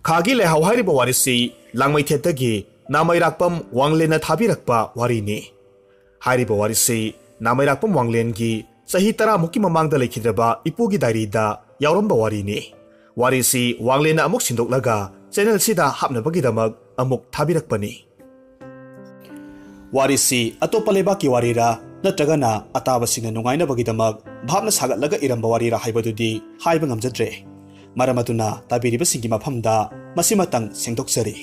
KHAGI LEIHAO हाइरिबा Warsi लांगमैथेतगी नामैराकपम वांगलेन thabirakpa वारिनी हाइरिबा Warsi नामैराकपम वांगलेनगी चही 10 मुकी ममांगदा लेखिद्रबा इपुगी डायरीदा यावरंबा वारिनी वारिसी वांगलेन अमुक सिंदोकलगा चैनल सिदा हापनबगीदमक अमुक thabirakpani वारिसी अतोप्पा लेबाकी वारिरा नत्रगना अताबसिंगना नुंगाइनबगीदमक भाबना सागतलगा इरंबा वारिरा हाइबदुदी हाइबा ngamjadre मरमदुना ताबिरिबसिंगी मफमदा मसिमतंग सेंदोकसरी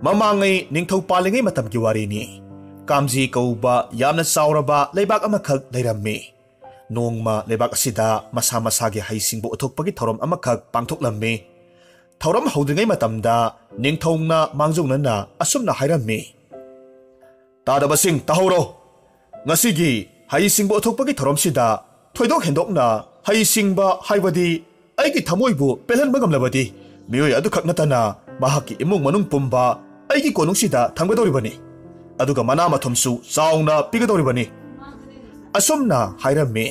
ममांगै निंगथौ पालिंगै मतमगी वारिनी कामजी कौबा यामना चावरबा लेबाक अमखक दैरम्मी नोंगमा लेबाक असिदा मसा मसागी हाइसिंगबु उथोकपगी थौरम अमखक पांथोकलम्मी थौरम हौद्रिङै मतमदा निंगथौना मांजौनना असुमना हाइरम्मी तादबसिंग तहौरो ngasiगी हाइसिंगबु उथोकपगी थौरमसिदा थोइदोक हेंदोकना हाइसिंगबा हाइबदी आइगी थमोइबु पेलहनबा गमलबदी मियोय अदुखक नतना महाकी इमुंग मनुंग पुंबा आइगी कोनुंगसिदा थंगदौरिबनी अदुगा मना मथुमसु चाउना पिगदौरिबनी असुमना हाइरम्मी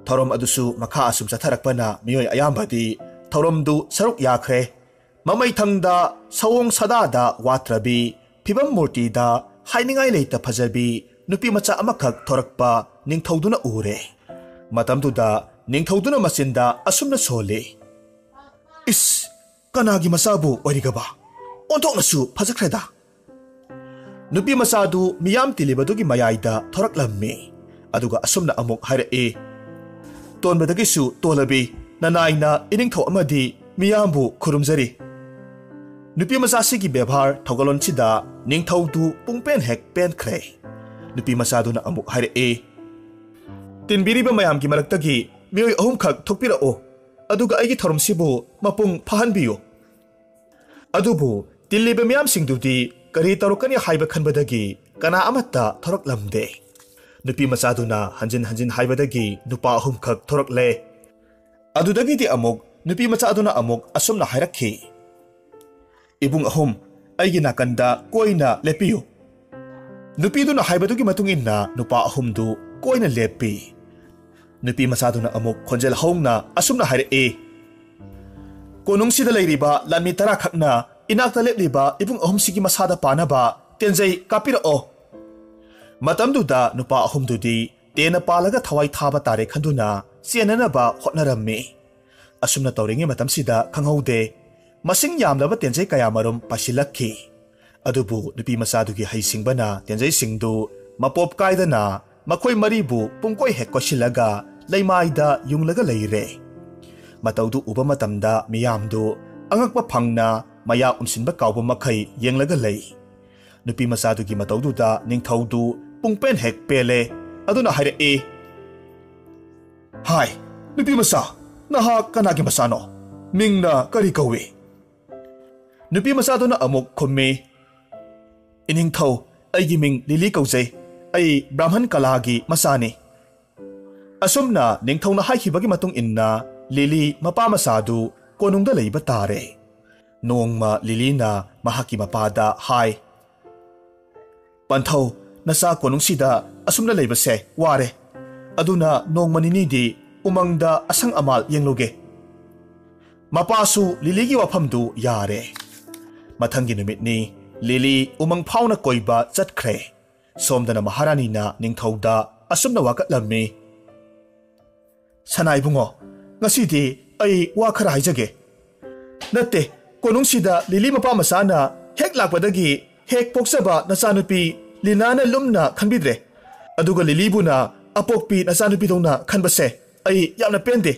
थौरम अदुसु मखा असुम चथरकपना मियोय अयाम्बदी थौरमदु सरुक याख्रे ममैथंगदा सवोंग सदादा वात्रबी फिबम मूर्तिदा हाइनिंगाइ लेता फजबी नुपी मचा अमखक थोरकपा निंगथौदुना उरे मतमदुदा निंगथौदुना मसिंदा असुमना सोले इस कनागी मसाबु ओरिगबा ओंथोकनसु फजख्रेदा नुपी मसादु मियाम तिलिबदुगी मयाइदा थोरकलम्मी अदुगा असुमना अमुक हाइरए तोनबदगिसु तोलबी ननाइना इनिंगथौ अमदी मियामबु खुरुमजरी नुपी मसासिगी बेभार थौगलोनसिदा निंगथौदु पुंगपेन हेक पेनख्रे नुपी मसादुना अमुक हाइरए तिनबिरिबा मयामगी मरक्तगी मियोय अहुमखक थोकपिरओ अदुगा आइगी थौरमसिबु मपुंग फहनबियो अदुबु तिल्लिबा मयामसिंगदुदी करी तौरकनी हाइबा खनबदगी कना अमत्ता थोरकलमदे नुपी मसादुना हंजिन हंजिन हाइबदगी नुपा अहुमखक थोरकले अदुदगीदी अमुक नुपी मचादुना अमुक असुमना हाइरक्खी इबुंग अहुम आइगी नाकंदा कोइना लेपियो नुपीदुना हाइबदुगी मतुंगिन्ना नुपा अहुमदु कोइना लेपी नुपी मचादुना अमुक खोंजेल हौंगना असुमना हाइरए कोनुंगसिदा लैरिबा लानमी 10 खकना इनाक्ता लेपलिबा इबुंग अहुमसिगी मसादा पानाबा तेंजै कापिरओ मतमदुदा नुपा अहुमदुदी तेना पालगा थवाई थाबा तारे खंदुना चेननबा होटनरम्मी असुमना तौरिङै मतमसिदा खंहौदे मसिंग यामलबा तेंजै कयामरुम पासिलक्खी अदुबु नुपी मचादुगी हाइसिंगबना तेंजैसिंगदु मपोप कायदना मखोय मरीबु पुंकोय हेक्कोसिलगा लैमाइदा युंगलगा लैरे मतौदु उबा मतमदा मियामदु अंगकपा फंगना मया उमसिनबा कावबा मखै येंगलगा लै नुपी मचादुगी मतौदुदा निंगथौदु पुंगपेन हेक पेले अदुना हाइरए हाय नुपी मचा नहा कनागी मचानो मिंगना करी कौवे नुपी मचादुना अमुक खुम्मे इनिंगथौ आइगी मिंग लिली कौजै आई ब्राह्मण कलागी मचाने असुमना निंगथौना हाइखिबगी मतुंग इन्ना लिली मपा मचादु कोनुंगदा लैबा तारे नोंगमा लिलीना महाकी मपादा हाय पंथौ नसा कोनुंगसिदा असुमना लैबसे वारे अदुना नोंगमनिनीदी उमंगदा असंग अमाल येंगलोगे मपासु लिलीगी वफमदु यारे मथंगी नुमितनी लिली उमंग fauna कोइबा चटख्रे सोमदना महारानीना निंगथौदा असुमना वाकतलम्मी सनाइबुंगो ngasidi ai wa khara haijage natte konungsida lili mapa masana hek lakpadagi hek poksaba nachanupi linana lumna khanbidre aduga lili buna apokpi nachanupi dongna khanbase ai yamna pende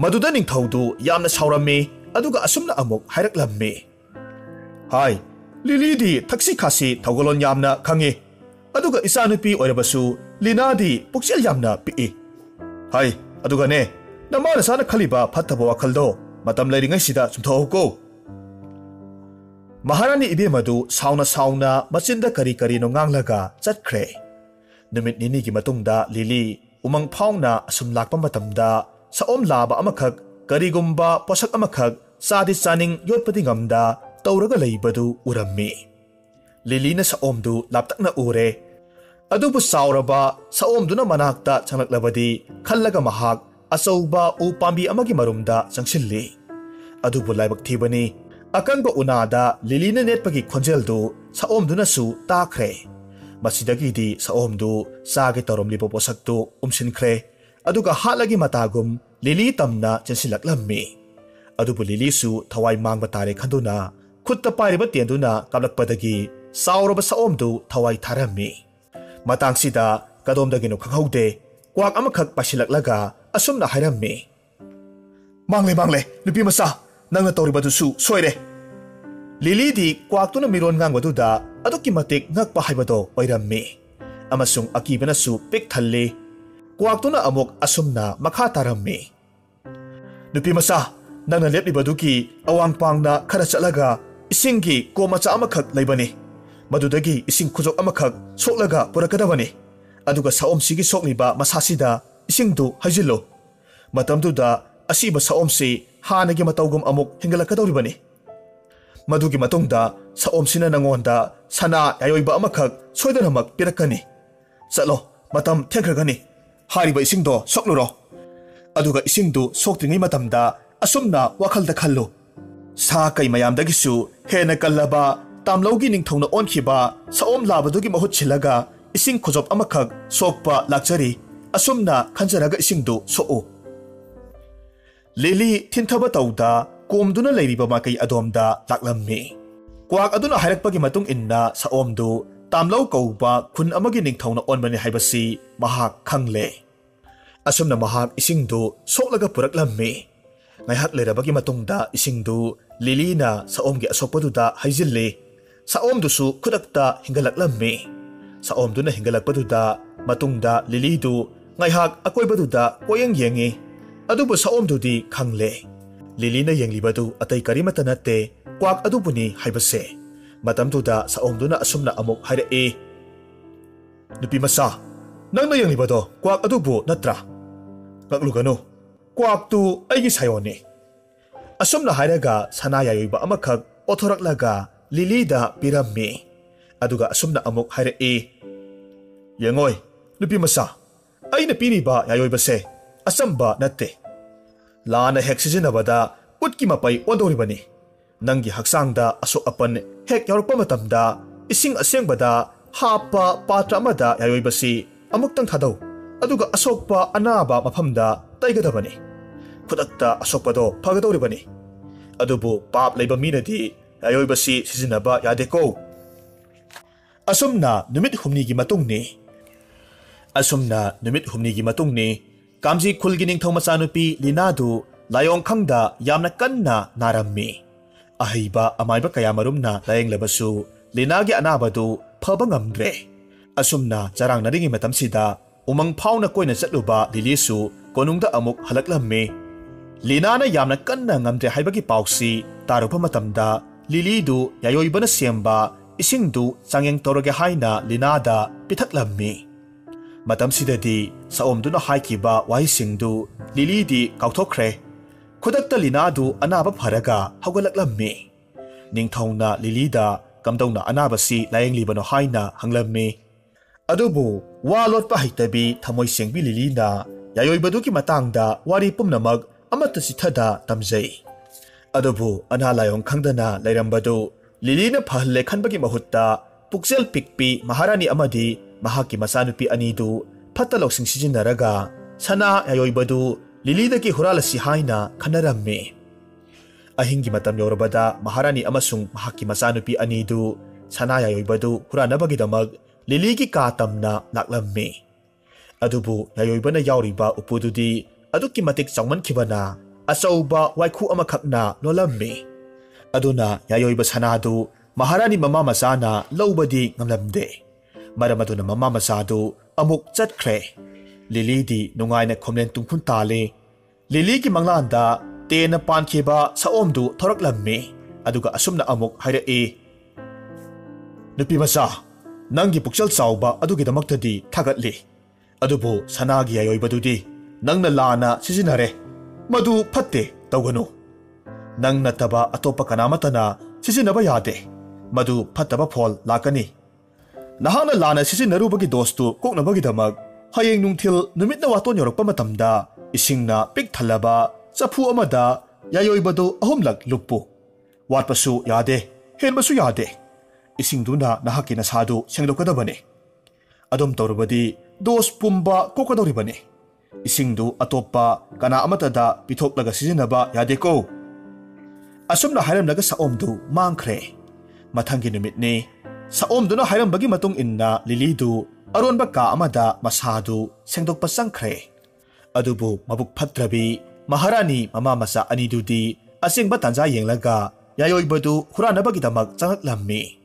maduda ningthaudu yamna saurame aduga asumna amok hairaklamme hai lili di thaksi khasi thogolon yamna khange aduga isanupi oirabasu linadi pokchel yamna pi hai अदुगा ने नमाना साना खलिबा फत्तबा वखलदो मतम लैरिङै सिदा चुमथौको महारानी इबे मदु साउना साउना मचिंदा करी करी no nganglगा चटख्रे नुमित निनी की मतुंगदा lily उमंग fauna assume Lakpa मतमदा साओम लाबा अमखक करीगुम्बा पोसक अमखक सादि चानिंग योटपति ngамदा तौरगा लैबदु उरम्मी लिलीना साओमदु लापतकना उरे अदुबु साउरबा साओमदुना मनाक्ता चंगलक्लबदी खल्लगा महाक achauba u pambi amagi marumda changsilli adubu laibak thibani akangba unada lilina netpagi khonjeldu saomduna su takhre masidagi di saomdu sage torom lipo posaktu umsinkhre aduga halagi matagum lili tamna chensilaklammi adubu lili su thawai mangba tare khanduna khutta pairiba tenduna kablakpadagi sauraba saomdu thawai tharammi matangsida kadomdagino khanghaude kwak amakhak pasilaklaga asumna hairammi mangle nupi masa nangna tawribadu su soire lili di kwaktuna miron ngangbaduda aduki matik ngakpa haibado oirammi amasung akibana su pik thalle kwaktuna amok asumna makha tarammi nupi masa nangna leplibaduki awangpangna khara chalaga isingi komacha amakhak leibani madudagi ising khujok amakhak soklaga purakadabani aduga saomsigi sokliba masasida isingdu hajillo matamduda asiba saomsi hanagi matawgum amuk hingalakadawribani madugi matungda saomsina nangonda sana yayoiba amakhak soidanamak pirakani chalo matam thekhragani hariba isingdo sokluro aduga isingdu soktingai matamda asumna wakhalda khallu sa kai mayamdagisu hena kallaba tamlaugi ningthongna onkhiba saom labadugi mahut chilaga ising khojop amakhak sokpa lakchari asumna khanjaraga isingdu soo lili thinthaba tawda komduna leiriba makai adomda laklammi kwak aduna hairakpagi matung inna saomdu tamlau kauba khun amagi ningthongna onbani haibasi mahak khangle asumna mahak isingdu soklaga puraklammi ngaihak lerabagi matungda isingdu lilina saomgi asokpaduda haijilli saomdu su khudakta hingalaklammi saomduna hingalakpaduda matungda lilidu ngaihak akoibaduda koyang yengi adubu saomdudi khangle lilina yenglibadu atai karimata natte kwak adubuni haibase matamduda saomduna asumna amuk hairae nupi masa nangna yenglibado kwak adubu natra ngaklugano kwak tu aigi sayoni asumna hairaga sana yayoiba amakhak othoraklaga lilida pirammi aduga asumna amuk hairae yengoi nupi masa aina piriba yayoibase asamba natte lana hek sizinabada utki mapai ondoribani nangi haksangda asok apan hek yaurpa matamda ising asengbada hapa patra amada yayoibasi amuktang thadau aduga asokpa anaba mafamda taigadabani khudakta asokpado phagadoribani adubu pap leiba minadi yayoibasi sizinaba yadeko asumna numit humni gi matungni kamji khulgi ningthau machanupi linadu layong khangda yamna kanna narammi ahaiba amaiba kaya marumna layeng labasu linagi anabadu phaba ngamdre asumna charang naringi matamsida umang phauna koina chatluba lilisu konungda amuk halaklammi linana yamna kanna ngamdre haibagi pausi tarupa matamda lilidu yayoibana semba isingdu changyeng torage haina linada pithaklammi matamsidadi saomduna haikiba waisingdu lilidi kauthokre khudakta linadu anaba pharaga haugalaklammi ningthongna lilida kamdongna anabasi layenglibano haina hanglammi adubu walotpa haitabi thamoi sengbi lilina yayoibaduki matangda wari pumnamak amata sithada tamjai adubu ana layong khangdana lairambadu lilina phalle khanbagi mahutta puksel pikpi maharani amadi mahaki masanupi anidu phatalok sijinaraga sana yayoibadu lilidaki huralasi haina khanarammi ahingi matam yorobada maharani amasung mahaki masanupi anidu sana yayoibadu huranabagidamag liligi katamna laklammi adubu yayoibana yauriba upududi aduki matik changman khibana achauba waikhu amakhakna lolammi aduna yayoiba sanadu maharani mama masana lobadi ngamlamde maramaduna mama masadu amuk chatkre lilidi nungaina khomlen tungkhun tale liligi manglanda tena pankhiba saomdu thoraklammi aduga asumna amuk hairae nupi masa nangi pukchal chawba adugi damaktadi thagatli adubu sanagi yayoibadudi nangna lana sijinare madu phatte tawganu nangna taba atopa kanamatana sijinaba yade madu phattaba phol lakani nahana lana sijinaruba gi dostu koknaba gi damak hayeng nungthil numitna waton yorokpa matamda Isingna pik thalaba chafu amada yayoibadu ahumlak lukpu. Watpasu yade, henbasu yade. Isingduna nahaki nasadu sengdokadabane. Adom taurabadi dos pumba kokadoribane. Isingdu atopa kana amatada pithoklaga sizinaba yadeko. Asumna hairamlaga saomdu mangkhre. Mathangi numitni saomduna hairam matung inna lilidu aronba ka amada masadu sengdokpa sangkhre. Adubu mabuk phatrabi Maharani mama masa anidudi asengba tanja yenglaga yayoibadu huranabagitamak changaklammi.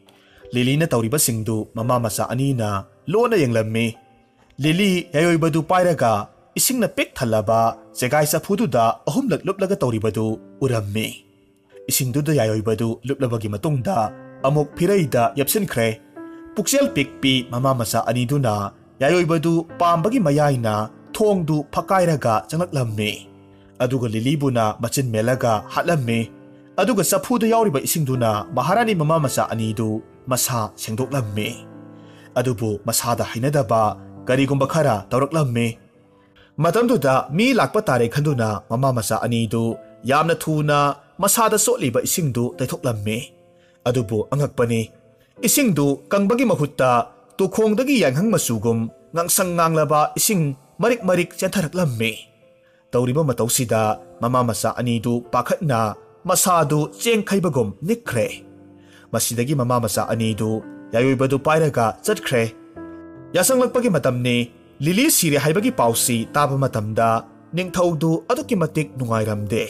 Lili na tauriba singdu mama masa anina lona yenglammi. Lili yayoibadu pairaga ising na pek thalaba segai sa phududa ahumlak luplaga tauribadu urammi. Isingduda yayoibadu luplabagi matungda amok phiraida yapsinkhre. Puksel pikpi mama masa aniduna yayoibadu pambagi mayayna thongdu phakairaga changaklammi. Aduga lilibuna machin melaga hatlammi. Aduga saphuda yauriba isingduna Maharani mama masa anidu masa sengdoklammi. Adubu masada hainadaba karigumba khara tauraklammi. Matamduda mi lakpa tare khanduna mama masa anidu yamna thuna masada sotliba isingdu taithoklammi. Adubu angakpani isingdu kangbagi mahutta tukhongdagi yanghang masugum ngangsang nganglaba ising marik chentharaklammi. Tauriba matausida mama masa anidu pakhatna masadu chengkhaibagum nikkhre. Masidagi mama masa anidu yayoibadu pairaga chatkre. Yasanglakpagi matamni Lili sire haibagi pausi taba matamda ningthaudu aduki matik nungairamde.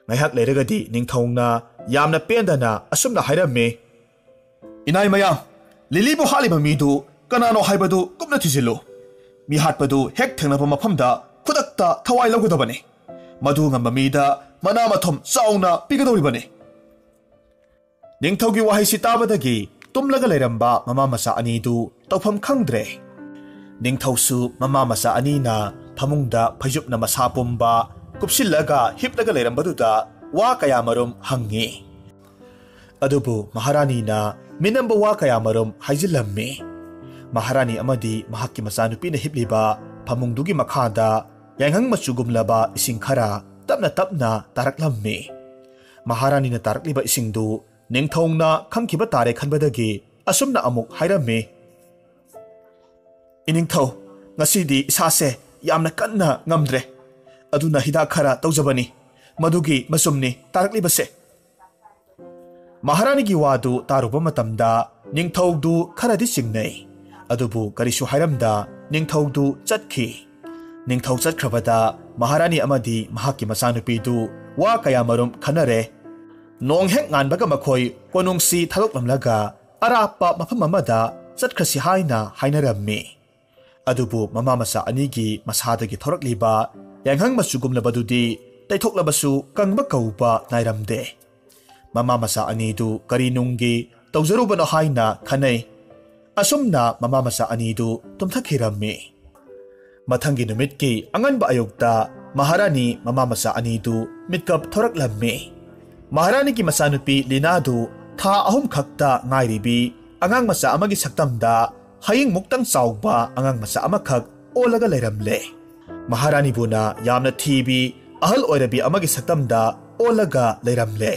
Ngaihak leiragadi ningthauna yamna pendana asumna hairamme. Inai mayam, Lilibu haliba midu kanano haibadu kupna thisilu. Mi hatpadu hek thengnaba mafamda khudakta thawai laugadabane. Madu ngamba mida manamathom sauna pigadoribane. Ningthaugi wahaisi tabadagi tumlaga leiramba mama masa anidu tawpham khangdre. Ningthausu mama masa anina phamungda phajupna masa pumba kupsillaga hiplaga leirambaduda wa kaya marum hangi. Adubu Maharani na minamba wa kaya marum haijilammi. Maharani amadi mahakki masanupi na hipliba phamungdugi makhada yanghang masugumlaba ising khara tapna taraklammi. Maharani na tarakliba isingdu ningthongna khangkiba tare khanbadagi asumna amuk hairammi. Iningthau ngasidi isase yamna kanna ngamdre. Aduna hidak khara tawjabani. Madugi masumni taraklibase. Maharani gi wadu taruba matamda ningthaudu kharadi singnai. Adubu karisu hairamda ningthaudu chatkhi. Ningthau chatkhrabada Maharani amadi mahakki masanupidu wa kaya marum khanare. Nong hek nganbaga makhoi konungsi thaloklamlaga arapa mafam amada chatkrasi haina hainarammi. Adubu mama masa anigi masadagi thorakliba yanghang masugumlabadudi taithoklabasu kangba kauba nairamde. Mama masa anidu karinungi tawjarubano haina khanai. Asumna mama masa anidu tumthakhirammi. Mathangi numitki anganba ayokta Maharani mama masa anidu mitkap thoraklammi. Maharani ki masanupi linadu tha ahum khakta ngairibi angang masa amagi saktamda haying muktang sauba angang masa amakhak olaga leiramle. Maharani buna yamna thibi ahal oirabi amagi saktamda olaga leiramle.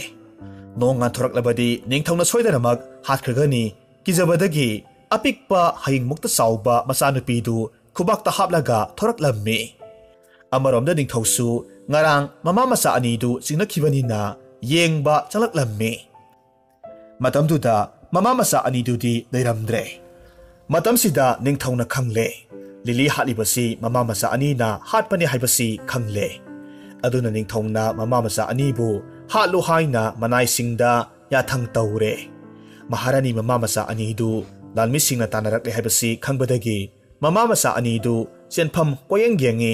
Nonga thoraklabadi ningthongna soidanamak hatkhagani kijabadagi apikpa haying mukta sauba masanupidu khubakta haplaga thoraklammi. Amaromda ningthausu ngarang mama masa anidu singnakhibanina yengba chalaklammi. Matamduda mama masa anidudi leiramdre. Matamsida ningthawna khangle. Lili hatlibasi mama masa anina hatpani haibasi khangle. Aduna ningthawna mama masa anibu hatlu haina manaisingda yathang tawre. Maharani mama masa anidu lanmisingna tanarakle haibasi khangbadagi mama masa anidu senpham koyengyengi.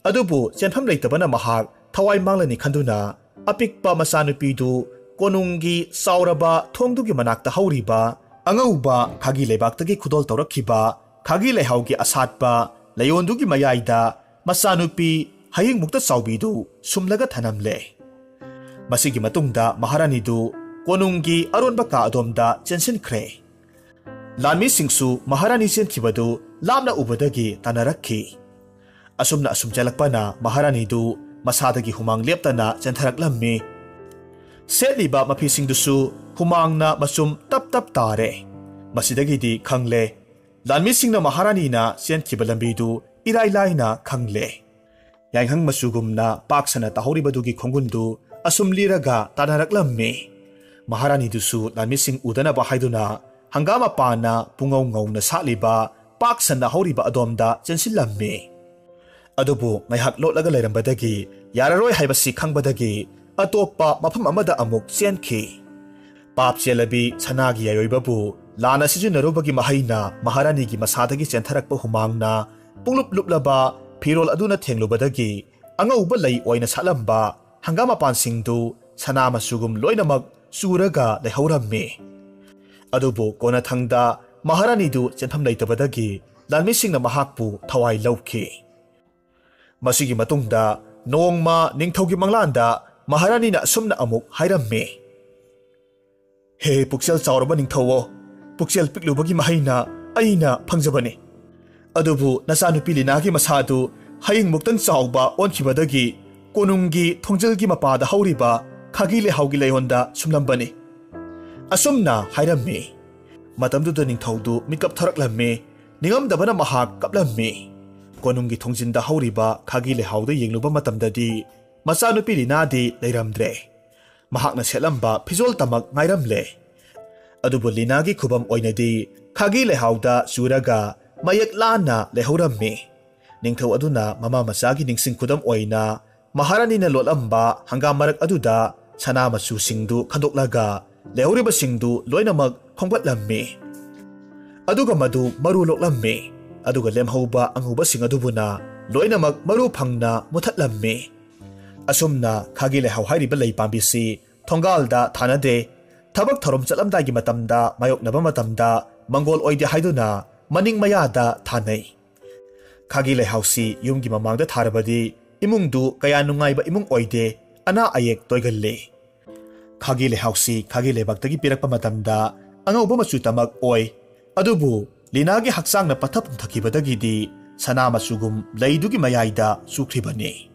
Adubu senpham leitabana mahak thawai manglani khanduna apikpa masanupidu konungi sauraba thongdugi manakta hauriba angauba KHAGI lebaktagi khudol tawrakhiba KHAGI LEIHAOgi asatpa layondugi mayaida masanupi haying mukta saubidu sumlaga thanamle. Masigi matungda Maharanidu konungi aronba ka adomda chensinkhre. Lanmi singsu Maharani senkhibadu lamna ubadagi tanarakhi. Asumna asum jalakpana Maharani du masadagi humang leptana chentharaklammi. Setliba maphisingdusu humangna masum tap tap tare. Masidagidi khangle. Lanmisingna Maharani na sienkiba lambidu irailai-na khangle. Yanghang masugumna paksana tahoribadugi khongundu asum liraga tanaraklammi. Maharani dusu lanmising udanaba haiduna hangama pana pungaw ngawna saliba paksana horiba adomda chensillammi. Adubu ngayhak lotlaga lairambadagi yararoi haibasi khangbadagi atopa mafam amada amuk sienki. Pap chelabi sanagi yayoibabu lana sijunarubagi mahaina Maharani gi masadagi chentharakpa humangna punglup luplaba pirol aduna thenglubadagi angauba lai oina salamba hangama pansingdu sanama sugum loinamak suraga lehaurammi. Adubu kona thangda Maharani du chenpham leitabadagi lanmisingna mahakpu thawai lauki. Masigi matungda nongma ningthaugi manglanda Maharani na sumna amuk hairammi. He puksel chauraba ningthawo puksel piklubagi mahaina aina phangjabani. Adubu nasanupi Linagi masadu haying muktan chauba onkhibadagi konungi thongjelgi mapada hauriba KHAGI LEIHAOgi leihonda sumlambani. Asumna hairammi. Matamduda ningthaudu mikap tharaklammi ningamdabana mahak kaplammi. Konungi thongjinda hauriba KHAGI LEIHAOda yengluba matamdadi masanupi Linadi leiramdre. Mahakna selamba phizol tamak ngairamle. Adubu Linagi khubam oinadi KHAGI LEIHAOda suraga mayak lana lehaurammi. Ningthau aduna mama masagi ningsing kudam oina Maharani na lolamba hangam marak aduda sana masu singdu khandoklaga lehauriba singdu loinamak khongbatlammi. Aduga madu maru loklammi. Aduga lemhauba anguba sing adubuna loinamak maru phangna muthatlammi. Asumna KHAGI LEIHAO hairiba leipambisi thongalda thanade thabak thorom chalamdagi matamda mayoknaba matamda mangol oide haiduna maning mayada thanai. KHAGI LEIHAO si yumgi mamangda tharabadi imungdu kaya nungaiba imung oide ana ayek toigalle. KHAGI LEIHAO si KHAGI lebaktagi pirakpa matamda angauba machu tamak oi. Adubu Linagi haksangna pathap thakibadagidi sana masugum leidugi mayaida sukribani.